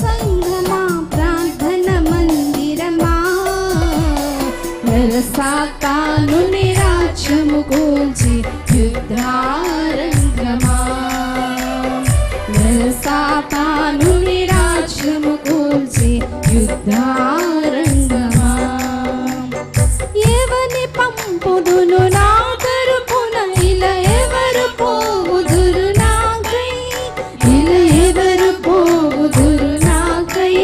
సంఘమా ప్రార్థన మందిరమా సాతాను నిరాజ్యము కూల్చి యుద్ధారంగమా సాతాను నిరాజ్యము కూల్చి యుద్ధారంగమా ఎవని పంపుదును నా తరపున ఇలా ఎవరు పోవుదురు నాకై ఇలా ఎవరు పోవుదురు నాకై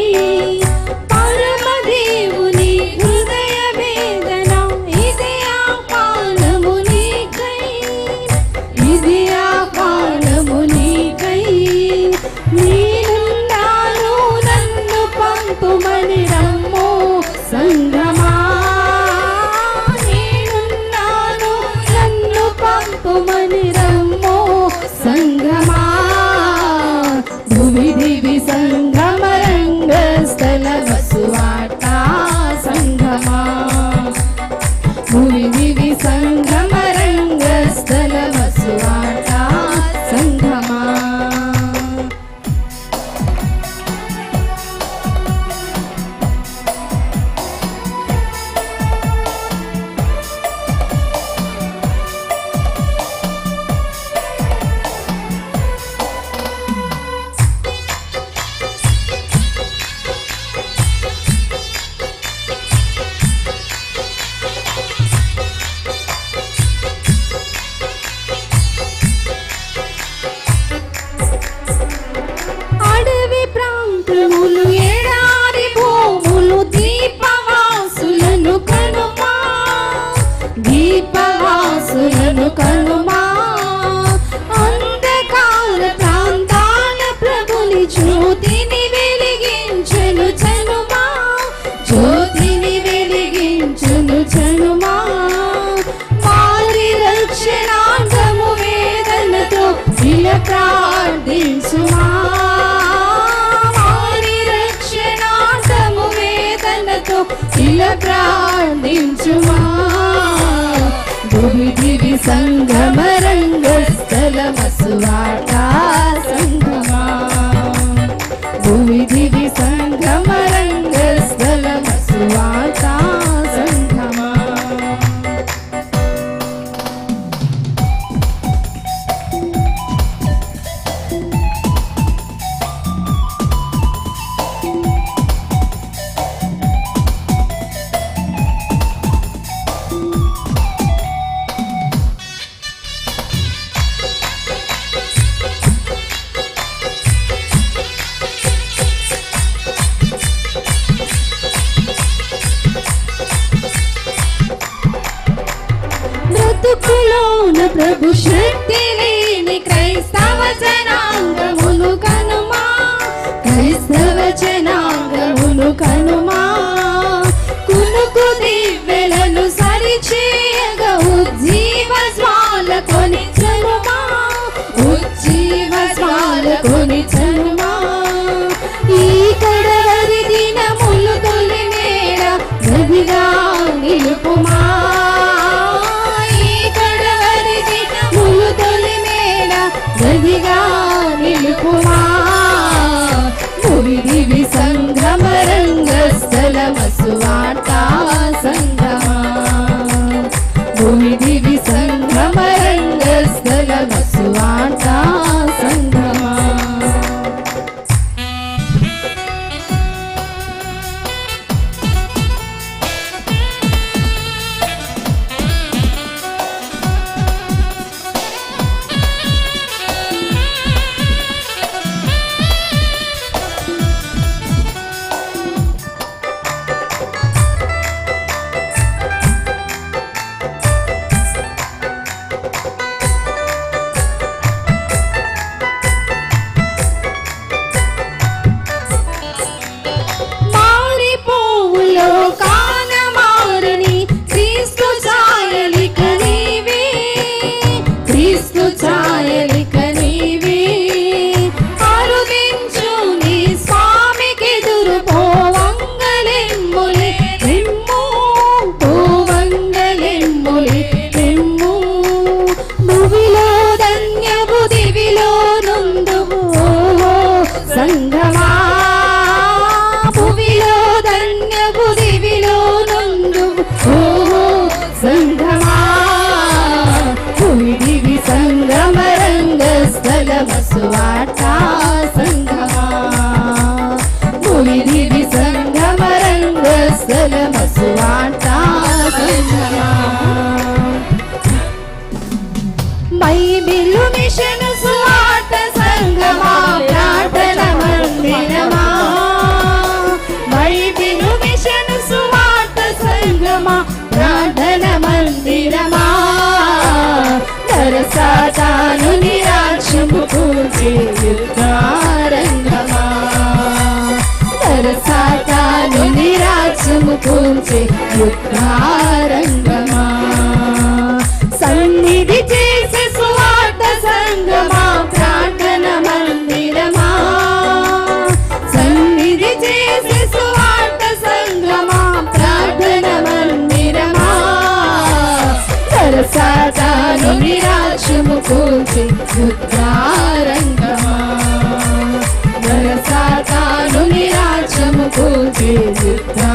పరమదేవుని హృదయ వేదన ఇది ఆ పానము నీకై ఇది ఆ పానము నీకై నేనున్నాను నన్ను పంపుమని రమ్మో సంఘమా నేనున్నాను నన్ను పంపుమని రమ్మో సంఘమా భూమి దివి సంఘమ రంగస్థల వసువాట సంఘమా భూమి దివి సంఘమ రంగస్థల వసువాట సంఘమా అడవి ప్రాంతములు ఎడారి భూములు దీపవాసులను కనుమా దీపవాసులను కనుమా అంధకార ప్రాంతాల ప్రభుని జ్యోతిని వెలిగించును చనుమా జ్యోతిని వెలిగించును చనుమా వారి రక్షణార్థము వేదనతో ఇలా ప్రార్థించుమా వారి రక్షణార్థము వేదనతో ఇలా ప్రార్థించుమా భూమి దివి సంగమ రంగస్థల వసువాట సంగమా భూమి దివి సంగమ రంగస్థల వసువాట సంగమా బ్రతుకులోన ప్రభు శక్తి లేని క్రైస్తవ జనాంగమును కనుమా క్రైస్తవ జనాంగమును కనుమా కునుకు దివ్వెలను సరిచేయగా ఉజ్జీవ జ్వాల కొని చనుమా ఉజ్జీవ జ్వాల కొని చనుమా ఈ కడవరి దినములు తొలి మేడ గదిగా నిలుపుమా ఈ కడవరి దినములు తొలి భువి దివి సంగమ రంగస్థలమ సువార్త సంగమా బైబిలు మిషన్ సువార్త సంగమా ప్రార్థన మందిరమా బైబిలు మిషన్ సువార్త సంగమా ప్రార్థన మందిరమా సాతాను నిరాశము కూర్చే యుద్ధారంగమా సాతాను నిరాశము కూర్చే యుద్ధారంగమా సన్నిధి చేసే సువార్త సంగమా ప్రార్థన మందిరమా సన్నిధి చేసే సువార్త సంగమా ప్రార్థన మందిరమా సాతాను నిరాశము కూల్చి యుద్ధారంగమా సాతాను నిరాశము కూల్చి యుద్ధా